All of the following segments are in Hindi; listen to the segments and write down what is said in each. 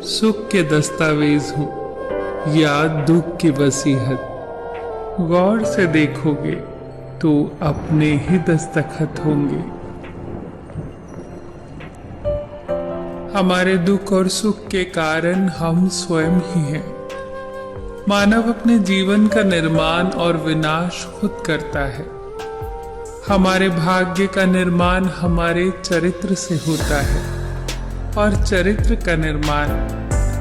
सुख के दस्तावेज हूं या दुख की वसीहत। गौर से देखोगे तो अपने ही दस्तखत होंगे। हमारे दुख और सुख के कारण हम स्वयं ही हैं। मानव अपने जीवन का निर्माण और विनाश खुद करता है। हमारे भाग्य का निर्माण हमारे चरित्र से होता है और चरित्र का निर्माण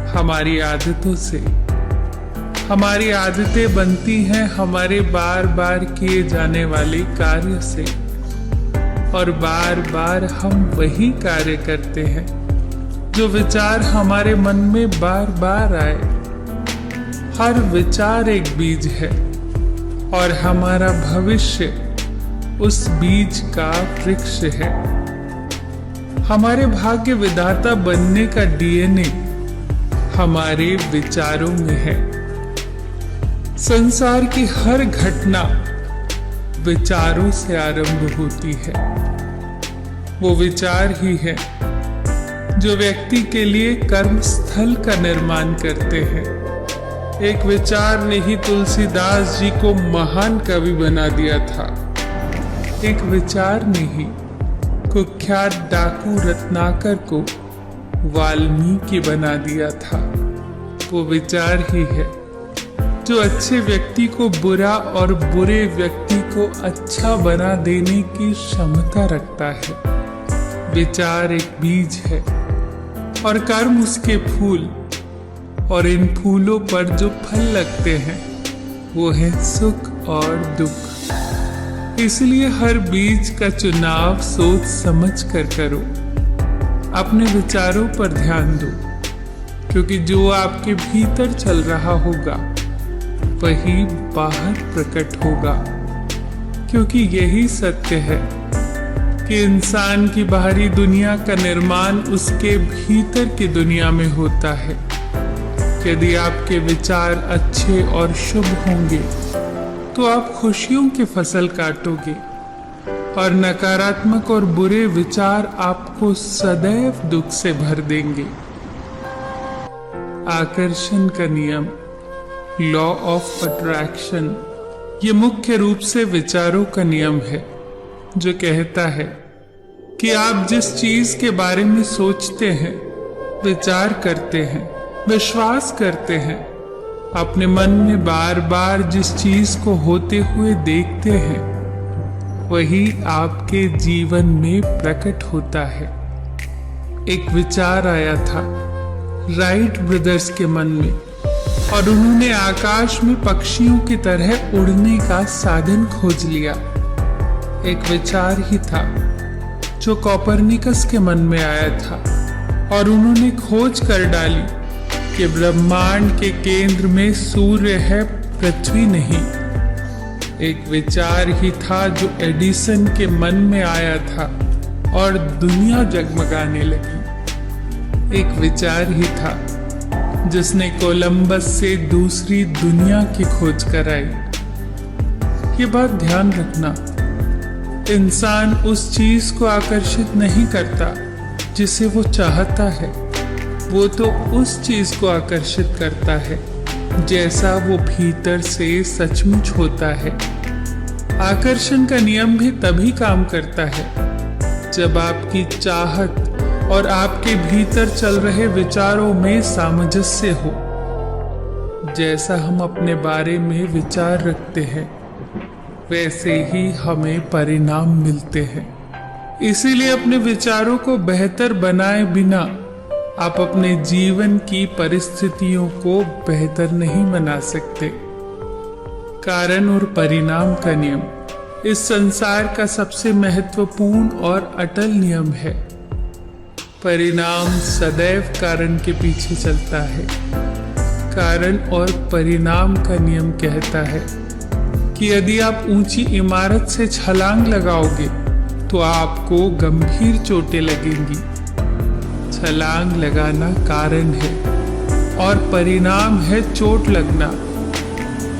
हमारी आदतों से। हमारी आदतें बनती हैं हमारे बार बार किए जाने वाले कार्य से, और बार बार हम वही कार्य करते हैं जो विचार हमारे मन में बार बार आए। हर विचार एक बीज है और हमारा भविष्य उस बीज का वृक्ष है। हमारे भाग्य विधाता बनने का डीएनए हमारे विचारों में है। संसार की हर घटना विचारों से आरंभ होती है। वो विचार ही है जो व्यक्ति के लिए कर्म स्थल का निर्माण करते हैं। एक विचार ने ही तुलसीदास जी को महान कवि बना दिया था। एक विचार ने ही कुख्यात डाकू रत्नाकर को वाल्मीकि बना दिया था। वो विचार ही है जो अच्छे व्यक्ति को बुरा और बुरे व्यक्ति को अच्छा बना देने की क्षमता रखता है। विचार एक बीज है और कर्म उसके फूल, और इन फूलों पर जो फल लगते हैं वो है सुख और दुख। इसलिए हर बीज का चुनाव सोच समझ कर करो। अपने विचारों पर ध्यान दो, क्योंकि जो आपके भीतर चल रहा होगा वही बाहर प्रकट होगा। क्योंकि यही सत्य है कि इंसान की बाहरी दुनिया का निर्माण उसके भीतर की दुनिया में होता है। यदि आपके विचार अच्छे और शुभ होंगे तो आप खुशियों की फसल काटोगे, और नकारात्मक और बुरे विचार आपको सदैव दुख से भर देंगे। आकर्षण का नियम, लॉ ऑफ अट्रैक्शन, ये मुख्य रूप से विचारों का नियम है, जो कहता है कि आप जिस चीज के बारे में सोचते हैं, विचार करते हैं, विश्वास करते हैं, अपने मन में बार बार जिस चीज को होते हुए देखते हैं, वही आपके जीवन में प्रकट होता है। एक विचार आया था राइट ब्रदर्स के मन में, और उन्होंने आकाश में पक्षियों की तरह उड़ने का साधन खोज लिया। एक विचार ही था जो कोपरनिकस के मन में आया था, और उन्होंने खोज कर डाली कि ब्रह्मांड के केंद्र में सूर्य है, पृथ्वी नहीं। एक विचार ही था जो एडिसन के मन में आया था और दुनिया जगमगाने लगी। एक विचार ही था जिसने कोलंबस से दूसरी दुनिया की खोज कराई। ये बात ध्यान रखना, इंसान उस चीज को आकर्षित नहीं करता जिसे वो चाहता है, वो तो उस चीज को आकर्षित करता है जैसा वो भीतर से सचमुच होता है। आकर्षण का नियम भी तभी काम करता है जब आपकी चाहत और आपके भीतर चल रहे विचारों में सामंजस्य हो। जैसा हम अपने बारे में विचार रखते हैं, वैसे ही हमें परिणाम मिलते हैं। इसीलिए अपने विचारों को बेहतर बनाए बिना आप अपने जीवन की परिस्थितियों को बेहतर नहीं बना सकते। कारण और परिणाम का नियम इस संसार का सबसे महत्वपूर्ण और अटल नियम है। परिणाम सदैव कारण के पीछे चलता है। कारण और परिणाम का नियम कहता है कि यदि आप ऊंची इमारत से छलांग लगाओगे तो आपको गंभीर चोटें लगेंगी। छलांग लगाना कारण है और परिणाम है चोट लगना।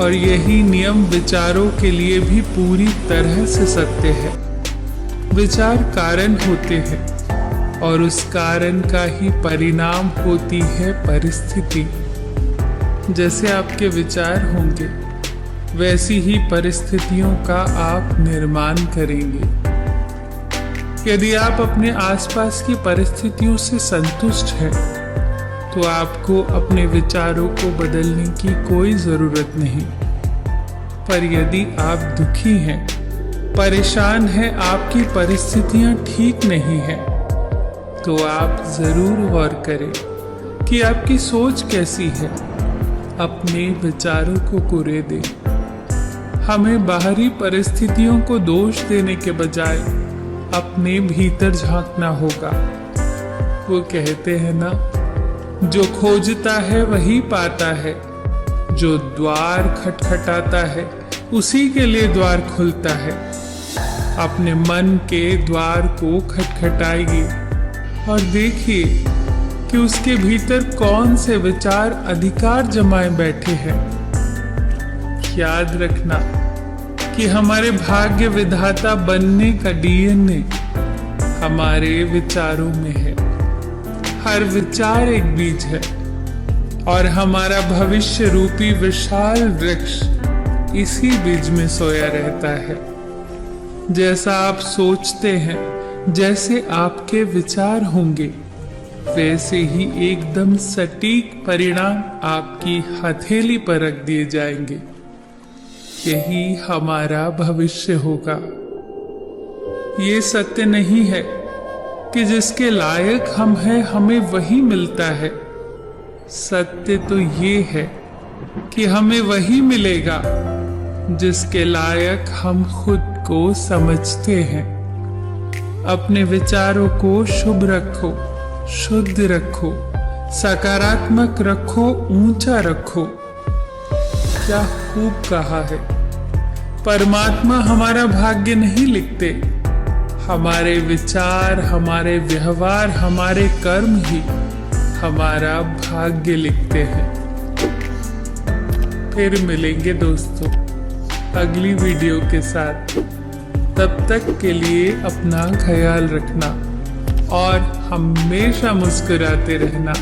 और यही नियम विचारों के लिए भी पूरी तरह से सत्य है। विचार कारण होते हैं और उस कारण का ही परिणाम होती है परिस्थिति। जैसे आपके विचार होंगे वैसी ही परिस्थितियों का आप निर्माण करेंगे। यदि आप अपने आसपास की परिस्थितियों से संतुष्ट हैं तो आपको अपने विचारों को बदलने की कोई जरूरत नहीं। पर यदि आप दुखी हैं, परेशान हैं, आपकी परिस्थितियां ठीक नहीं हैं, तो आप जरूर गौर करें कि आपकी सोच कैसी है। अपने विचारों को कुरे दें। हमें बाहरी परिस्थितियों को दोष देने के बजाय अपने भीतर झांकना होगा। वो कहते हैं ना, जो खोजता है वही पाता है, जो द्वार खटखटाता है उसी के लिए द्वार खुलता है। अपने मन के द्वार को खटखटाइए और देखिए कि उसके भीतर कौन से विचार अधिकार जमाए बैठे हैं। याद रखना कि हमारे भाग्य विधाता बनने का डीएनए हमारे विचारों में है। हर विचार एक बीज है और हमारा भविष्य रूपी विशाल वृक्ष इसी बीज में सोया रहता है। जैसा आप सोचते हैं, जैसे आपके विचार होंगे, वैसे ही एकदम सटीक परिणाम आपकी हथेली पर रख दिए जाएंगे। यही हमारा भविष्य होगा। ये सत्य नहीं है कि जिसके लायक हम हैं हमें वही मिलता है। सत्य तो ये है कि हमें वही मिलेगा जिसके लायक हम खुद को समझते हैं। अपने विचारों को शुभ रखो, शुद्ध रखो, सकारात्मक रखो, ऊंचा रखो। क्या खूब कहा है। परमात्मा हमारा भाग्य नहीं लिखते, हमारे विचार, हमारे व्यवहार, हमारे कर्म ही हमारा भाग्य लिखते हैं। फिर मिलेंगे दोस्तों अगली वीडियो के साथ। तब तक के लिए अपना ख्याल रखना और हमेशा मुस्कुराते रहना।